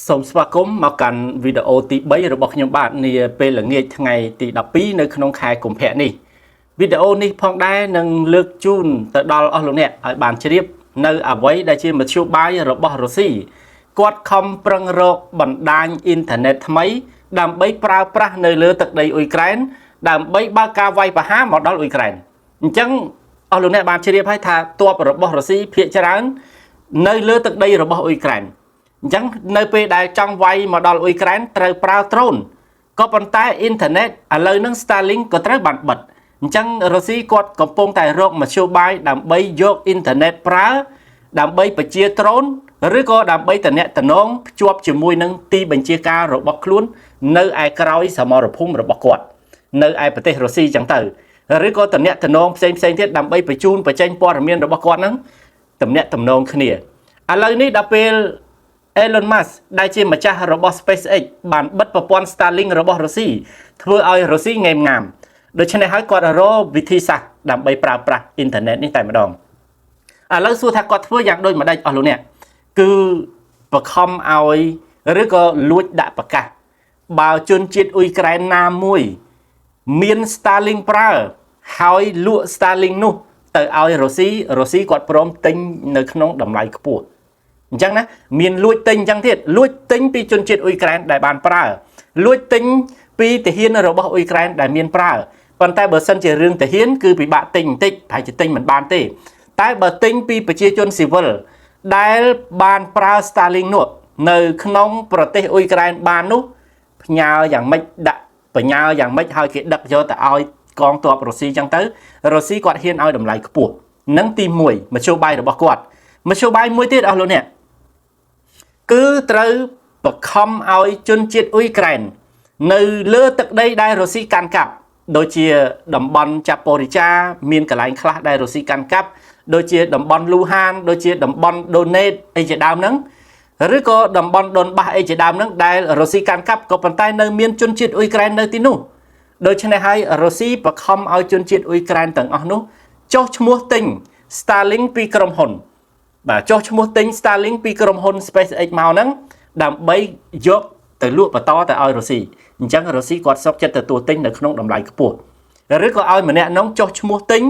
សូមស្វាគមន៍មកកាន់វីដេអូទី3របស់ខ្ញុំបាទនាពេលល្ងាចថ្ងៃទី12នៅក្នុងខែកុម្ភៈនេះវីដេអូនេះផងដែរនឹងលើកជូនទៅដល់អស់លោកអ្នកឲ្យបានជ្រាបនៅអ្វីដែលជាមធ្យោបាយរបស់រុស្ស៊ីគាត់ខំប្រឹងរកបណ្ដាញអ៊ីនធឺណិតថ្មីដើម្បីប្រើប្រាស់នៅលើទឹកដីអ៊ុយក្រែនដើម្បីបើកការវាយប្រហារមកដល់អ៊ុយក្រែនអញ្ចឹងអស់លោកអ្នកបានជ្រាបហើយថាទ័ពរបស់រុស្ស៊ីភាគច្រើននៅលើទឹកដីរបស់អ៊ុយក្រែនអញ្ចឹងនៅពេលដែលចង់វាយមកដល់អ៊ុយក្រែនត្រូវប្រើដ្រូនក៏ប៉ុន្តែអ៊ីនធឺណិតឥឡូវហ្នឹង Starlink ក៏ត្រូវបានបិទអញ្ចឹងរុស្ស៊ីគាត់កំពុងតែរកមធ្យោបាយដើម្បីយកអ៊ីនធឺណិតប្រើដើម្បីបញ្ជាដ្រូនឬក៏ដើម្បីតំណែងភ្ជាប់ជាមួយនឹងទីបញ្ជាការរបស់ខ្លួននៅឯក្រោយសមរភូមិរបស់គាត់នៅឯប្រទេសរុស្ស៊ីអញ្ចឹងទៅឬក៏តំណែងផ្សេងទៀតដើម្បីបញ្ជូនបញ្ចេញព័ត៌មានរបស់គាត់ហ្នឹងតំណែងគ្នាឥឡូវនេះដល់ពេលElon Musk ដែលជាម្ចាស់របស់ SpaceX បានបិទប្រព័ន្ធ Starlink របស់រុស្ស៊ីធ្វើឲ្យរុស្ស៊ីងេមងាមដូច្នេះហើយគាត់រកវិធីសាស្ត្រដើម្បីប្រើប្រាស់អ៊ីនធឺណិតនេះតែម្ដងឥឡូវសួរថាគាត់ធ្វើយ៉ាងដូចម្ដេចអស់លោកអ្នកគឺបខំឲ្យឬក៏លួចដាក់ប្រកាសបើជនជាតិអ៊ុយក្រែនណាមួយមាន Starlink ប្រើហើយលក់ Starlink នោះទៅឲ្យរុស្ស៊ីគាត់ព្រមទិញនៅក្នុងតម្លៃខ្ពស់អញ្ចឹងណាមានលួចទិញអញ្ចឹងទៀតលួចទិញពីជនជាតិអ៊ុយក្រែនដែលបានប្រើលួចទិញពីទាហានរបស់អ៊ុយក្រែនដែលមានប្រើប៉ុន្តែបើសិនជារឿងទាហានគឺពិបាកទិញបន្តិចប្រហែលជាទិញមិនបានទេតែបើទិញពីប្រជាជនស៊ីវិលដែលបានប្រើ Starlink នោះនៅក្នុងប្រទេសអ៊ុយក្រែនបាននោះផ្ញើយ៉ាងម៉េចដាក់បញ្ញាយ៉ាងម៉េចហើយគេដឹកយកទៅឲ្យកងទ័ពរុស្ស៊ីអញ្ចឹងទៅរុស្ស៊ីគាត់ហ៊ានឲ្យតម្លៃខ្ពស់នឹងទី1មធ្យោបាយរបស់គាត់មធ្យោបាយមួយទៀតអស់លោកអ្នកគឺត្រូវបខំឲ្យជនជាតិអ៊ុយក្រែននៅលើទឹកដីដែលរុស្ស៊ីកាន់កាប់ដូចជាតំបន់ចាប៉ូរីចាមានកន្លែងខ្លះដែលរុស្ស៊ីកាន់កាប់ដូចជាតំបន់លូហានដូចជាតំបន់ដូណេតអីជាដើមហ្នឹងឬក៏តំបន់ដុនបាសអីជាដើមហ្នឹងដែលរុស្ស៊ីកាន់កាប់ក៏ប៉ុន្តែនៅមានជនជាតិអ៊ុយក្រែននៅទីនោះដូច្នេះហើយរុស្ស៊ីបខំឲ្យជនជាតិអ៊ុយក្រែនទាំងអស់នោះចុះឈ្មោះទិញ Starlink ពីក្រុមហ៊ុនបាទចុះឈ្មោះទិញ Starlink ពីក្រុមហ៊ុន SpaceX មកហ្នឹងដើម្បីយកទៅលក់បន្តទៅឲ្យរុស្ស៊ីអញ្ចឹងរុស្ស៊ីគាត់សុខចិត្តទទួលទិញនៅក្នុងតម្លៃខ្ពស់ឬក៏ឲ្យម្នាក់នោះចុះឈ្មោះទិញ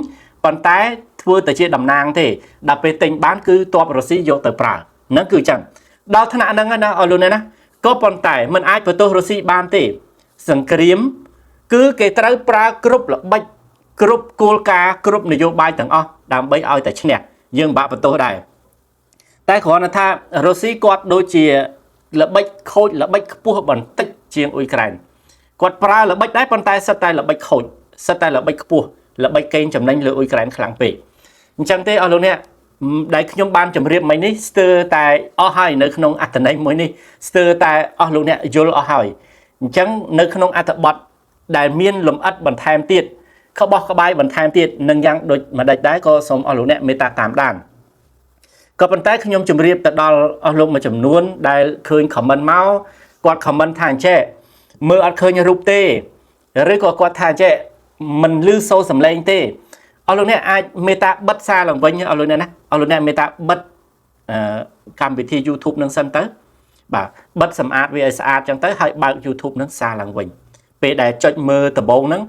ប៉ុន្តែធ្វើតែជាតំណាងទេដល់ពេលទិញបានគឺទ័ពរុស្ស៊ីយកទៅប្រើហ្នឹងគឺអញ្ចឹងដល់ថ្នាក់ហ្នឹងណាអស់លោកណាក៏ប៉ុន្តែมันអាចបន្ទោសរុស្ស៊ីបានទេសង្គ្រាមគឺគេត្រូវប្រើគ្រប់ល្បិចគ្រប់គោលការណ៍គ្រប់នយោបាយទាំងអស់ដើម្បីឲ្យតែឈ្នះយើងបាក់បន្ទោសដែរតែគ្រាន់តែថារុស្ស៊ីគាត់ដូចជាល្បិចខូចល្បិចខ្ពស់បន្តិចជាងអ៊ុយក្រែនគាត់ប្រើល្បិចដែរប៉ុន្តែសិតតែល្បិចខូចសិតតែល្បិចខ្ពស់ល្បិចកេងចំណេញលើអ៊ុយក្រែនខ្លាំងពេកអញ្ចឹងទេអស់លោកអ្នកដែលខ្ញុំបានជម្រាបមិញនេះស្ទើរតែអស់ហើយនៅក្នុងអត្ថន័យមួយនេះស្ទើរតែអស់លោកអ្នកយល់អស់ហើយអញ្ចឹងនៅក្នុងអត្ថបទដែលមានលម្អិតបន្ថែមទៀតក្បោះក្បាយបន្ថែមទៀតនឹងយ៉ាងដូចម្ដេចដែរក៏សូមអស់លោកអ្នកមេត្តាតាមដានក៏ប៉ុន្តែខ្ញុំជម្រាបទៅដល់អស់លោកមួយចំនួនដែលឃើញ comment មកគាត់ comment ថាអញ្ចេះមើលអត់ឃើញរូបទេឬក៏គាត់ថាអញ្ចេះមិនឮសូរសំឡេងទេអស់លោកអ្នកអាចមេត្តាបិទសារឡើងវិញអស់លោកអ្នកណាអស់លោកអ្នកមេត្តាបិទកម្មវិធី YouTube នឹងសិនទៅបាទបិទសម្អាតវាឲ្យស្អាតចឹងទៅហើយបើក YouTube នឹងសារឡើងវិញពេលដែលចុចមើលដំបូងហ្នឹង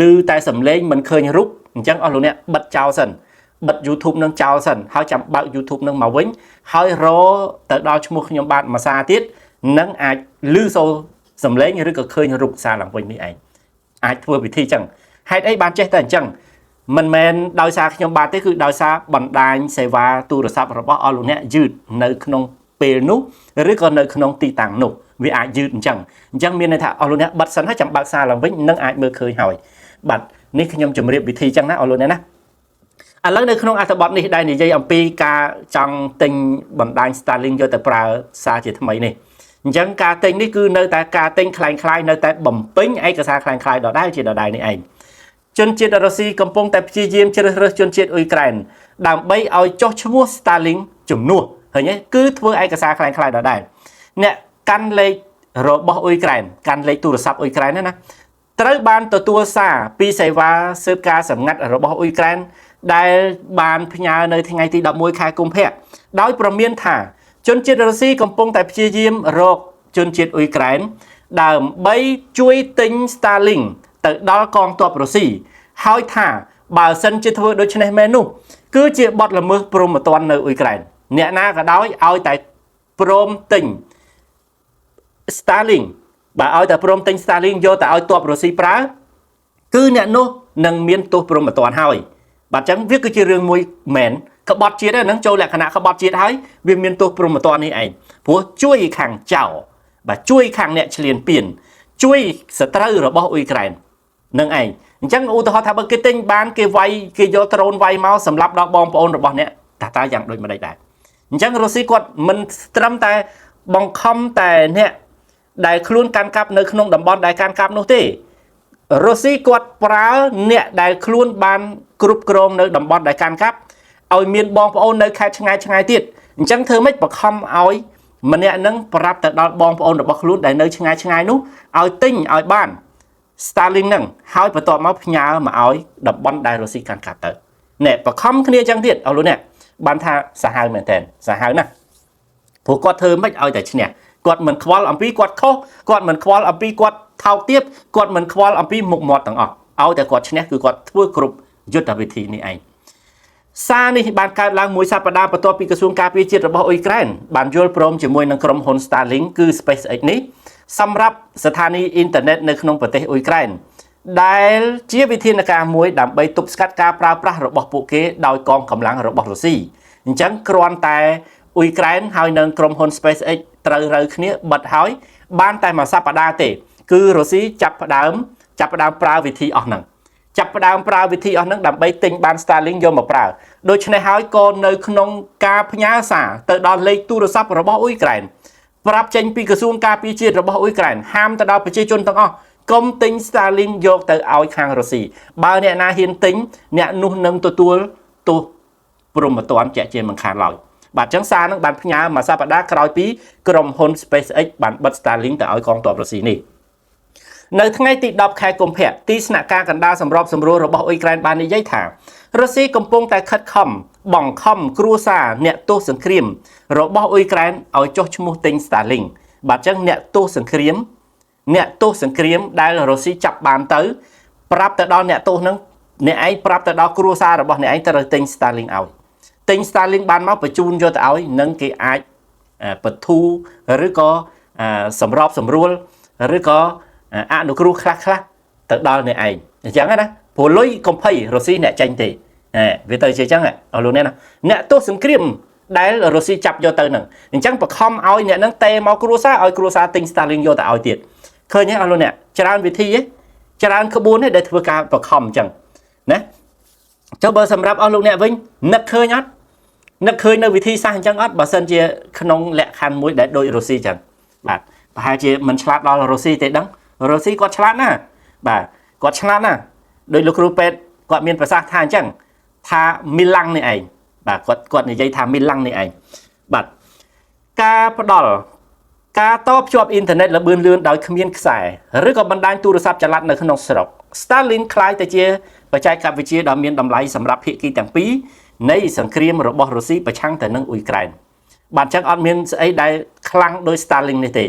ឮតែសំឡេងមិនឃើញរូបអញ្ចឹងអស់លោកអ្នកបិទចោលសិនបិទ YouTube នឹងចោលសិនហើយចាំបើក YouTube នឹងមកវិញហើយរទៅដល់ឈ្មោះខ្ញុំបាទមួយសារទៀតនឹងអាចឮសូរសំឡេងឬក៏ឃើញរូបសារឡើងវិញនេះឯងអាចធ្វើវិធីចឹងហេតុអីបានចេះតែអញ្ចឹងមិនមែនដោយសារខ្ញុំបាទទេគឺដោយសារបណ្ដាញសេវាទូរស័ព្ទរបស់អស់លោកអ្នកយឺតនៅក្នុងពេលនោះឬក៏នៅក្នុងទីតាំងនោះវាអាចយឺតអញ្ចឹងមានន័យថាអស់លោកអ្នកបិទសិនហើយចាំបើកសារឡើងវិញនឹងអាចមើលឃើញហើយបាទនេះខ្ញុំជម្រាបវិធីចឹងណាអស់លោកអ្នកណាឥឡូវនៅក្នុងអត្ថបទនេះដែលនិយាយអំពីការចង់ទិញបណ្ដាញ Starlink យកទៅប្រើសារជាថ្មីនេះអញ្ចឹងការទិញនេះគឺនៅតែការទិញคล้ายៗនៅតែបំពេញឯកសារคล้ายៗដដែលជាដដែលនេះឯងជនជាតិរុស្ស៊ីកំពុងតែព្យាយាមជ្រើសរើសជនជាតិអ៊ុយក្រែនដើម្បីឲ្យចុះឈ្មោះ Starlink ជំនួសឃើញទេគឺធ្វើឯកសារคล้ายៗដដែលអ្នកកាន់លេខរបស់អ៊ុយក្រែនកាន់លេខទូរស័ព្ទអ៊ុយក្រែនណាត្រូវបានទទួលសារពីសេវាស៊ើបការសម្ងាត់របស់អ៊ុយក្រែនដែលបានផ្ញើនៅថ្ងៃទី11ខែកុម្ភៈដោយប្រមានថា ជនជាតិរុស្ស៊ីកំពុងតែព្យាយាមរកជនជាតិអ៊ុយក្រែនដើម្បីជួយទិញ Starlink ទៅដល់កងទ័ពរុស្ស៊ីហើយថាបើសិនជាធ្វើដូច្នេះមែននោះគឺជាបទល្មើសព្រហ្មទណ្ឌនៅអ៊ុយក្រែនអ្នកណាក៏ដោយឲ្យតែព្រមទិញ Starlink បើឲ្យតែព្រមទិញ Starlink យកទៅឲ្យទ័ពរុស្ស៊ីប្រើគឺអ្នកនោះនឹងមានទោសព្រហ្មទណ្ឌហើយបាទអញ្ចឹងវាគឺជារឿងមួយមែនក្បត់ជាតិហ្នឹងចូលលក្ខណៈក្បត់ជាតិហើយវាមានទោសព្រហ្មទណ្ឌនេះឯងព្រោះជួយខាងចៅបាទជួយខាងអ្នកឈ្លានពានជួយសត្រូវរបស់អ៊ុយក្រែននឹងឯងអញ្ចឹងឧទាហរណ៍ថាបើគេទិញបានគេវាយគេយកដ្រូនវាយមកសម្រាប់ដល់បងប្អូនរបស់អ្នកតាយ៉ាងដូចម្ដេចដែរអញ្ចឹងរុស្ស៊ីគាត់មិនត្រឹមតែបង្ខំតែអ្នកដែលខ្លួនកាន់កាប់នៅក្នុងតំបន់ដែលកាន់កាប់នោះទេរុស្ស៊ីគាត់ប្រើអ្នកដែលខ្លួនបានគ្រប់គ្រងនៅតំបន់ដែលកាន់កាប់ឲ្យមានបងប្អូននៅខេត្តឆ្ងាយទៀតអញ្ចឹងធ្វើម៉េចបង្ខំឲ្យម្នាក់នឹងប្រាប់ទៅដល់បងប្អូនរបស់ខ្លួនដែលនៅឆ្ងាយនោះឲ្យទិញឲ្យបាន Starlink ហ្នឹងហើយបន្ទាប់មកផ្ញើមកឲ្យតំបន់ដែលរុស្ស៊ីកាន់កាប់ទៅអ្នកបង្ខំគ្នាអញ្ចឹងទៀតអស់លោកអ្នកបានថាសាហាវមែនតើសាហាវណាស់ព្រោះគាត់ធ្វើមិនឲ្យតែឈ្នះគាត់មិនខ្វល់អំពីគាត់ខុសគាត់មិនខ្វល់អំពីគាត់ថោកទាបគាត់មិនខ្វល់អំពីមុខមាត់ទាំងអស់ឲ្យតែគាត់ឈ្នះគឺគាត់ធ្វើគ្រប់យុទ្ធវិធីនេះឯងសារនេះបានកើតឡើងមួយសប្តាហ៍បន្ទាប់ពីក្រសួងការពារជាតិរបស់អ៊ុយក្រែនបានយល់ព្រមជាមួយនឹងក្រុមហ៊ុន Starlink គឺ SpaceX នេះសម្រាប់ស្ថានីយ៍អ៊ីនធឺណិតនៅក្នុងប្រទេសអ៊ុយក្រែនដែលជាវិធានការមួយដើម្បីទប់ស្កាត់ការប្រើប្រាស់របស់ពួកគេដោយកងកម្លាំងរបស់រុស្ស៊ីអញ្ចឹងគ្រាន់តែអ៊ុយក្រែនហើយនឹងក្រុមហ៊ុន SpaceX ត្រូវរើគ្នាបិទហើយបានតែមួយសប្តាហ៍ទេគឺរុស្ស៊ីចាប់ផ្ដើមប្រើវិធីអស់ហ្នឹងដើម្បីទិញបាន Starlink យកមកប្រើដូច្នេះហើយក៏នៅក្នុងការផ្ញើសារទៅដល់លេខទូរស័ព្ទរបស់អ៊ុយក្រែនប្រាប់ចេញពីក្រសួងការពារជាតិរបស់អ៊ុយក្រែនហាមទៅដល់ប្រជាជនទាំងអស់កុំទិញ Starlink យកទៅឲ្យខាងរុស្ស៊ីបើអ្នកណាហ៊ានទិញអ្នកនោះនឹងទទួលទោសព្រហ្មទណ្ឌជាក់ជាមិនខានឡើយបាទអញ្ចឹងសារនឹងបានផ្ញើមួយសប្តាហ៍ក្រោយពីក្រុមហ៊ុន SpaceX បានបិទ Starlink ទៅឲ្យកងទ័ពរុស្ស៊ីនេះនៅថ្ងៃទី10ខែកុម្ភៈទីស្នាក់ការកណ្ដាលសម្របសម្រួលរបស់អ៊ុយក្រែនបាននិយាយថារុស្ស៊ីកំពុងតែខិតខំបង្ខំគ្រួសារអ្នកទោសសង្គ្រាមរបស់អ៊ុយក្រែនឲ្យចុះឈ្មោះទិញ Starlink បាទអញ្ចឹងអ្នកទោសសង្គ្រាមដែលរុស្ស៊ីចាប់បានទៅប្រាប់ទៅដល់អ្នកទោសហ្នឹងអ្នកឯងប្រាប់ទៅដល់គ្រួសាររបស់អ្នកឯងត្រូវទិញ Starlink ឲ្យទិញ Starlink បានមកបញ្ជូនយកទៅឲ្យនឹងគេអាចបធូរឬក៏សម្របសម្រួលឬក៏អនុគ្រោះខ្លះទៅដល់អ្នកឯងអញ្ចឹងណាព្រោះលុយកុំភ័យរុស្ស៊ីអ្នកចាញ់ទេវាទៅជាអញ្ចឹងអស់លោកអ្នកទោសសង្គ្រាមដែលរុស្ស៊ីចាប់យកទៅហ្នឹងអញ្ចឹងបង្ខំឲ្យអ្នកហ្នឹងតេមកគ្រួសារឲ្យគ្រួសារទិញ Starlink យកទៅឲ្យទៀតឃើញទេអស់លោកអ្នកច្រើនវិធីច្រើនក្បួនដែលធ្វើការបង្ខំអញ្ចឹងណាចុះបើសម្រាប់អស់លោកអ្នកវិញនឹកឃើញអត់នឹកឃើញនៅវិធីសាស្ត្រអញ្ចឹងអត់បើសិនជាក្នុងលក្ខខណ្ឌមួយដែលដូចរុស្ស៊ីអញ្ចឹងបាទប្រហែលជាមិនឆ្លាតដល់រុស្ស៊ីទេដឹងរុស្ស៊ីគាត់ឆ្លាតណាស់បាទគាត់ឆ្លាតណាស់ដោយលោកគ្រូពេទ្យគាត់មានប្រសាសន៍ថាអញ្ចឹងថាមីឡាំងនេះឯងបាទគាត់និយាយថាមីឡាំងនេះឯងបាទការផ្ដល់ការតភ្ជាប់អ៊ីនធឺណិតល្បឿនលឿនដោយគ្មានខ្សែឬក៏បណ្ដាញទូរស័ព្ទចល័តនៅក្នុងស្រុក Starlink ក្លាយទៅជាបច្ចេកវិទ្យាដ៏មានតម្លៃសម្រាប់ភាគីទាំងពីរនៃសង្គ្រាមរបស់រុស្ស៊ីប្រឆាំងទៅនឹងអ៊ុយក្រែនបាទអញ្ចឹងអត់មានស្អីដែលខ្លាំងដោយ Starlink នេះទេ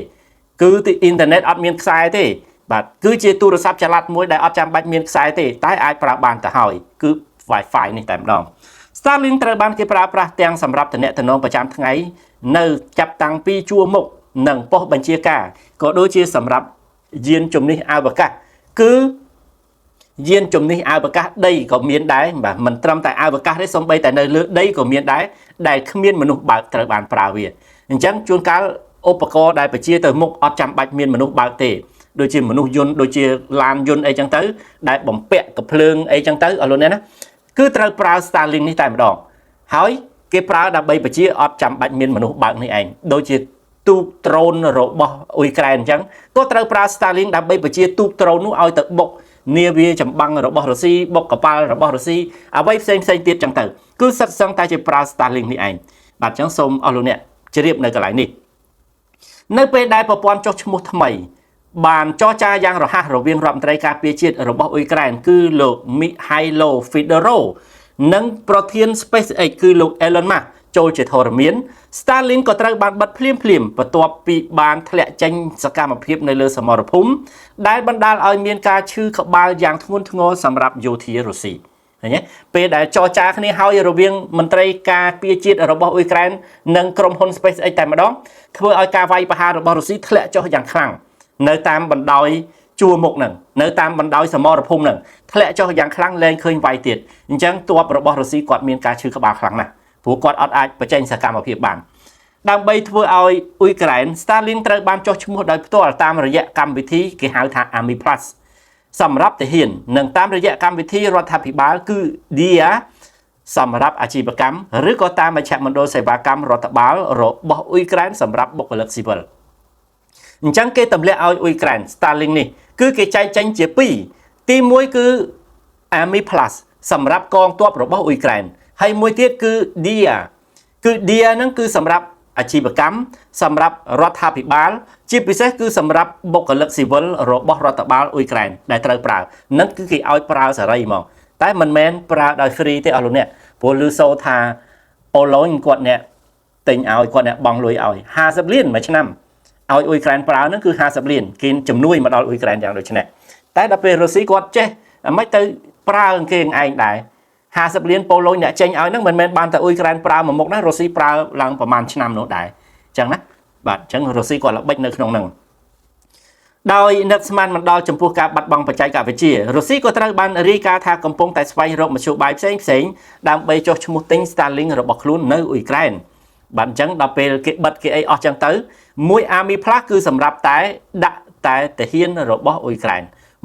គឺទីអ៊ីនធឺណិតអត់មានខ្សែទេបាទគឺជាទូរស័ព្ទចល័តមួយដែលអត់ចាំបាច់មានខ្សែទេតែអាចប្រើបានទៅហើយគឺ Wi-Fi នេះតែម្ដង Starlink ត្រូវបានគេប្រើប្រាស់ទាំងសម្រាប់ទំនាក់ទំនងប្រចាំថ្ងៃនៅចាប់តាំងពីជួរមុខនិងប៉ុស្តិ៍បញ្ជាការក៏ដូចជាសម្រាប់យានជំនិះអវកាសគឺយានជំនិះអវកាសដីក៏មានដែរបាទមិនត្រឹមតែអវកាសទេសូម្បីតែនៅលើដីក៏មានដែរដែលគ្មានមនុស្សបើកត្រូវបានប្រើវាអញ្ចឹងជួនកាលឧបករណ៍ដែលបញ្ជាទៅមុខអត់ចាំបាច់មានមនុស្សបើកទេដូចជាមនុស្សយន្តដូចជាឡានយន្តអីចឹងទៅដែលបំពាក់កាភ្លើងអីចឹងទៅអស់លោកអ្នកណាគឺត្រូវប្រើ Starlink នេះតែម្ដងហើយគេប្រើដើម្បីបញ្ជាអត់ចាំបាច់មានមនុស្សបើកនេះឯងដូចជាទូកដ្រូនរបស់អ៊ុយក្រែនអញ្ចឹងក៏ត្រូវប្រើ Starlink ដើម្បីបញ្ជាទូកដ្រូននោះឲ្យទៅបុកនាវាចម្បាំងរបស់រុស្ស៊ីបុកកប៉ាល់របស់រុស្ស៊ីអ្វីផ្សេងទៀតចឹងទៅគឺសិតសឹងតែជាប្រើ Starlink នេះឯងបាទអញ្ចឹងសូមអស់លោកអ្នកជ្រាបនៅកន្លែងនេះនៅពេលដែលប្រព័ន្ធចុះឈ្មោះថ្មីបានចរចាយ៉ាងរហ័សរវាងរដ្ឋមន្ត្រីការពារជាតិរបស់អ៊ុយក្រែនគឺលោក Mikhailo Fedorov និងប្រធាន SpaceX គឺលោក Elon Musk ចូលជាធរមាន Starlink ក៏ត្រូវបានបិទភ្លាមបន្ទាប់ពីបានធ្លាក់ចេញសកម្មភាពនៅលើសមរភូមិដែលបណ្ដាលឲ្យមានការឈឺក្បាលយ៉ាងធ្ងន់ធ្ងរសម្រាប់យោធារុស្ស៊ីឃើញទេពេលដែលចរចាគ្នាហើយរវាងមន្ត្រីការពារជាតិរបស់អ៊ុយក្រែននិងក្រុមហ៊ុន SpaceX តែម្ដងធ្វើឲ្យការវាយប្រហាររបស់រុស្ស៊ីធ្លាក់ចុះយ៉ាងខ្លាំងនៅតាមបណ្ដោយជួរមុខហ្នឹងនៅតាមបណ្ដោយសមរភូមិហ្នឹងធ្លាក់ចុះយ៉ាងខ្លាំងលែងឃើញវាយទៀតអញ្ចឹងទ័ពរបស់រុស្ស៊ីគាត់មានការឈឺក្បាលខ្លាំងណាស់ព្រោះគាត់អត់អាចបញ្ចេញសកម្មភាពបានដើម្បីធ្វើឲ្យអ៊ុយក្រែន Starlink ត្រូវបានចុះឈ្មោះដោយផ្ទាល់តាមរយៈកម្មវិធីគេហៅថា Army Plus សម្រាប់ទាហាននិងតាមរយៈកម្មវិធីរដ្ឋាភិបាលគឺ DIA សម្រាប់អាជីវកម្មឬក៏តាមមជ្ឈមណ្ឌលសេវាកម្មរដ្ឋបាលរបស់អ៊ុយក្រែនសម្រាប់បុគ្គលិកស៊ីវិលអញ្ចឹងគេទម្លាក់ឲ្យអ៊ុយក្រែន Starlink នេះគឺគេចែកចេញជា2ទី1គឺ Army Plus សម្រាប់កងទ័ពរបស់អ៊ុយក្រែនហើយមួយទៀតគឺ DIA គឺ DIA ហ្នឹងគឺសម្រាប់អាជីវកម្មសម្រាប់រដ្ឋាភិបាលជាពិសេសគឺសម្រាប់បុគ្គលិកស៊ីវិលរបស់រដ្ឋបាលអ៊ុយក្រែនដែលត្រូវប្រើនឹងគឺគេឲ្យប្រើសេរីហ្មងតែមិនមែនប្រើដោយ free ទេអស់លោកអ្នកព្រោះឮសូរថាប៉ូឡូញគាត់អ្នកទិញឲ្យគាត់អ្នកបង់លុយឲ្យ50លានមួយឆ្នាំឲ្យអ៊ុយក្រែនប្រើហ្នឹងគឺ50លានគេជំនួយមកដល់អ៊ុយក្រែនយ៉ាងដូចនេះតែដល់ពេលរុស្ស៊ីគាត់ចេះមិនទៅប្រើគេឯងដែរ50លានប៉ូឡូញអ្នកចេញឲ្យហ្នឹងមិនមែនបានតែអ៊ុយក្រែនប្រើមួយមុខណារុស្ស៊ីប្រើឡើងប្រហែលឆ្នាំនោះដែរអញ្ចឹងណាបាទអញ្ចឹងរុស្ស៊ីគាត់ល្បិចនៅក្នុងហ្នឹងដោយនឹកស្មានមិនដល់ចំពោះការបាត់បង់បច្ចេកវិទ្យារុស្ស៊ីក៏ត្រូវបានរាយការណ៍ថាកំពុងតែស្វែងរកមធ្យោបាយផ្សេងដើម្បីចុះឈ្មោះទិញ Starlink របស់ខ្លួននៅអ៊ុយក្រែនបាទអញ្ចឹងដល់ពេលគេបិទគេអីអស់ចឹងទៅមួយ Army Plus គឺសម្រាប់តែដាក់តែទាហានរបស់អ៊ុយក្រែន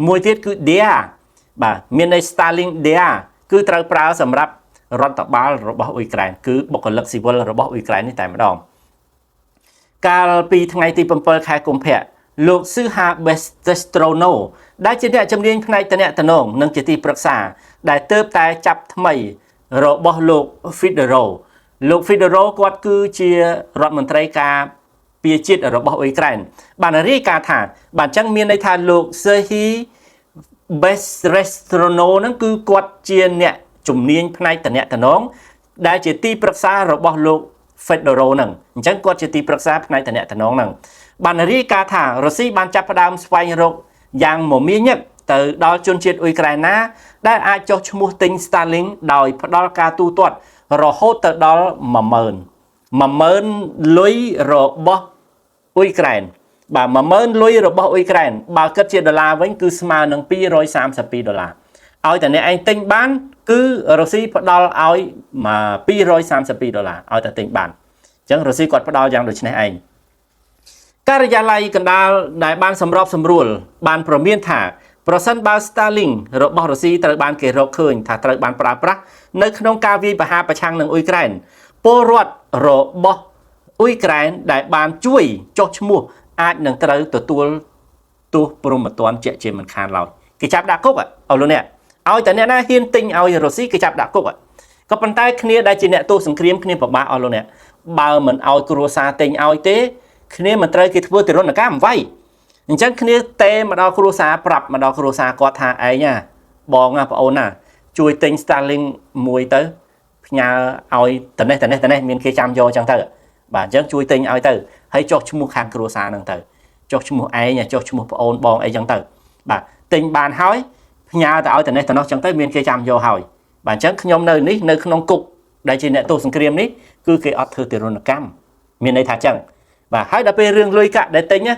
មួយទៀតគឺ DIA បាទមានន័យ Starlink DIA គឺត្រូវប្រើសម្រាប់រដ្ឋបាលរបស់អ៊ុយក្រែនគឺបុគ្គលិកស៊ីវិលរបស់អ៊ុយក្រែននេះតែម្ដងកាលពីថ្ងៃទី7ខែកុម្ភៈលោក Syha Bestrono ដែលជាអ្នកជំនាញផ្នែកទំនាក់ទំនងនិងជាទីប្រឹក្សាដែលទើបតែចាប់ថ្មីរបស់លោក Fedorov គាត់គឺជារដ្ឋមន្ត្រីការពារជាតិរបស់អ៊ុយក្រែនបានរាយការណ៍ថាបាទអញ្ចឹងមានន័យថាលោក Syha Bestrono ហ្នឹងគឺគាត់ជាអ្នកជំនាញផ្នែកទំនាក់ទំនងដែលជាទីប្រឹក្សារបស់លោក Fedorov ហ្នឹងអញ្ចឹងគាត់ជាទីប្រឹក្សាផ្នែកទំនាក់ទំនងហ្នឹងបានរាយការណ៍ថារុស្ស៊ីបានចាប់ផ្ដើមស្វែងរកយ៉ាងមមាញឹកទៅដល់ជនជាតិអ៊ុយក្រែនណាដែលអាចចុះឈ្មោះទិញ Starlink ដោយផ្ដល់ការទូទាត់រហូតទៅដល់10000លុយរបស់អ៊ុយក្រែនបាទ10000លុយរបស់អ៊ុយក្រែនបើគិតជាដុល្លារវិញគឺស្មើនឹង$232ឲ្យតែអ្នកឯងទិញបានគឺរុស្ស៊ីផ្ដល់ឲ្យ$232ឲ្យតែទិញបានអញ្ចឹងរុស្ស៊ីគាត់ផ្ដល់យ៉ាងដូចនេះឯងការិយាល័យកណ្ដាលដែលបានសម្របសម្រួលបានព្រមានថាប្រសិនបើ Starlink របស់រុស្ស៊ីត្រូវបានគេរកឃើញថាត្រូវបានប្រើប្រាស់នៅក្នុងការវាយប្រហារប្រឆាំងនឹងអ៊ុយក្រែនពលរដ្ឋរបស់អ៊ុយក្រែនដែលបានជួយចុះឈ្មោះអាចនឹងត្រូវទទួលទោសព្រហ្មទណ្ឌជាក់ជាមិនខានឡើយគេចាប់ដាក់គុកអស់លោកអ្នកឲ្យតែអ្នកណាហ៊ានទិញឲ្យរុស្ស៊ីគេចាប់ដាក់គុកក៏ប៉ុន្តែគ្នាដែលជាអ្នកទោសសង្គ្រាមគ្នាពិបាកអស់លោកអ្នកបើមិនឲ្យគ្រួសារទិញឲ្យទេគ្នាមិនត្រូវគេធ្វើទរណកម្មវាយអញ្ចឹងគ្នាទេមកដល់គ្រួសារប្រាប់មកដល់គ្រួសារគាត់ថាឯងបងប្អូនណាជួយទិញ Starlink មួយទៅផ្ញើឲ្យតនេះមានគេចាំយកអញ្ចឹងទៅបាទអញ្ចឹងជួយទិញឲ្យទៅហើយចុះឈ្មោះខាងគ្រួសារហ្នឹងទៅចុះឈ្មោះឯងចុះឈ្មោះប្អូនបងអីអញ្ចឹងទៅបាទទិញបានហើយផ្ញើទៅឲ្យតនេះអញ្ចឹងទៅមានគេចាំយកហើយបាទអញ្ចឹងខ្ញុំនៅនេះនៅក្នុងគុកដែលជាអ្នកទោសសង្គ្រាមនេះគឺគេអត់ធ្វើទរណកម្មមានន័យថាអញ្ចឹងបាទហើយដល់ពេលរឿងលុយកាក់ដែលទិញ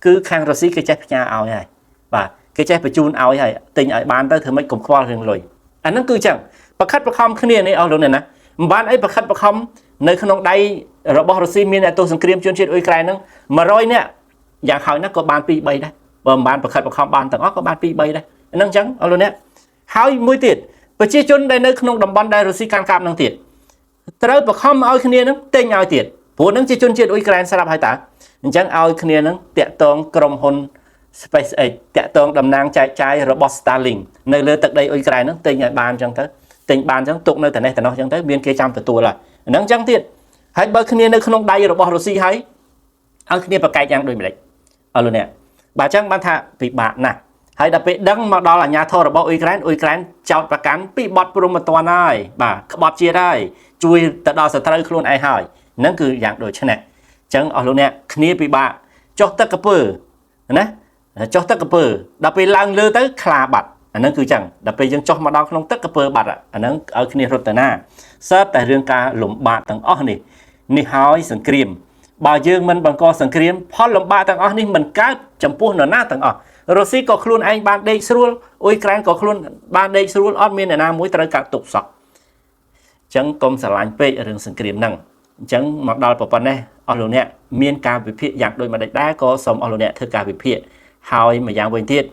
គឺខាងរុស្ស៊ីគេចេះផ្ញើឲ្យហើយបាទគេចេះបញ្ជូនឲ្យហើយទិញឲ្យបានទៅធ្វើម៉េចកុំខ្វល់រឿងលុយអាហ្នឹងគឺអញ្ចឹងប្រខិតប្រខំគ្នានេះអស់លោកអ្នកណាមិនបានអីប្រខិតប្រខំនៅក្នុងដៃរបស់រុស្ស៊ីមានអ្នកទោសសង្គ្រាមជនជាតិអ៊ុយក្រែនហ្នឹង100នាក់យ៉ាងហោចណាស់ក៏បាន2 3ដែរបើមិនបានប្រខិតប្រខំបានទាំងអស់ក៏បាន2 3ដែរហ្នឹងអញ្ចឹងអស់លោកអ្នកហើយមួយទៀតប្រជាជនដែលនៅក្នុងតំបន់ដែលរុស្ស៊ីកាន់កាប់ហ្នឹងទៀតត្រូវប្រខំឲ្យគ្នាហ្នឹងទិញឲ្យទៀតព្រោះហ្នឹងជាជនជាតិអ៊ុយក្រែនស្រាប់ហើយតាអញ្ចឹងឲ្យគ្នាហ្នឹងតាក់ទងក្រុមហ៊ុន SpaceX តាក់ទងតំណាងចែកចាយរបស់ Starlink នៅលើទឹកដីអ៊ុយក្រែនហ្នឹងទិញឲ្យបានអញ្ចឹងទៅទិញបានអញ្ចឹងទុកនៅតែនេះតែនោះអញ្ចឹងទៅមានគេចាំទទួលហើយហ្នឹងអញ្ចឹងទៀតហើយបើគ្នានៅក្នុងដៃរបស់រុស្ស៊ីហើយឲ្យគ្នាប្រកែកយ៉ាងដូចម្ដេចអស់លោកអ្នកបាទអញ្ចឹងបានថាពិបាកណាស់ហើយដល់ពេលដឹងមកដល់អាជ្ញាធររបស់អ៊ុយក្រែនចោទប្រកាន់ពីបទព្រហ្មទណ្ឌហើយបាទក្បត់ជាតិហើយ chui tới đó sẽ tới luôn ai hỏi nó cứ dạng đổi chân này chẳng ở luôn nè kia bị bạ cho tất cả bờ nè cho tất cả bờ đặc biệt lang lơ tới khla bạch nó cứ chẳng đặc biệt dân cho mà đau không tất cả bờ bạch nó ở kia rồi tới na sát tại riêng ca lụm bạ tầng óc nàyนี่หอยสังเกตบ่าวយើងមិនបង្កសង្គ្រាមផលលំបាកទាំងអស់នេះមិនកើតចំពោះនរណាទាំងអស់រុស្ស៊ីក៏ខ្លួនឯងបានដេកស្រួលអ៊ុយក្រែនក៏ខ្លួនបានដេកស្រួលអត់មានអ្នកណាមួយត្រូវកាត់ទុកសោះអញ្ចឹងកុំស្រឡាញ់ពេករឿងសង្គ្រាមហ្នឹងអញ្ចឹងមកដល់ប៉ុណ្ណេះអស់លោកអ្នកមានការវិភាគយ៉ាងដូចមួយដែរក៏សូមអស់លោកអ្នកធ្វើការវិភាគហើយម្យ៉ាងវិញទៀត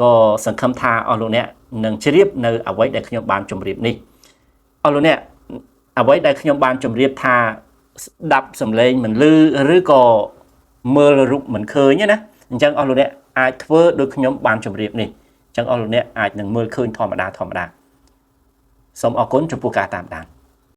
ក៏សង្ឃឹមថាអស់លោកអ្នកនឹងជ្រាបនៅអ្វីដែលខ្ញុំបានជម្រាបនេះអស់លោកអ្នកអ្វីដែលខ្ញុំបានជម្រាបថាដាប់សំឡេងមិនលឺឬក៏មើលរូបមិនឃើញណាអញ្ចឹងអស់លោកអ្នកអាចធ្វើដូចខ្ញុំបានជម្រាបនេះអញ្ចឹងអស់លោកអ្នកអាចនឹងមើលឃើញធម្មតាសូមអរគុណចំពោះការតាមដាន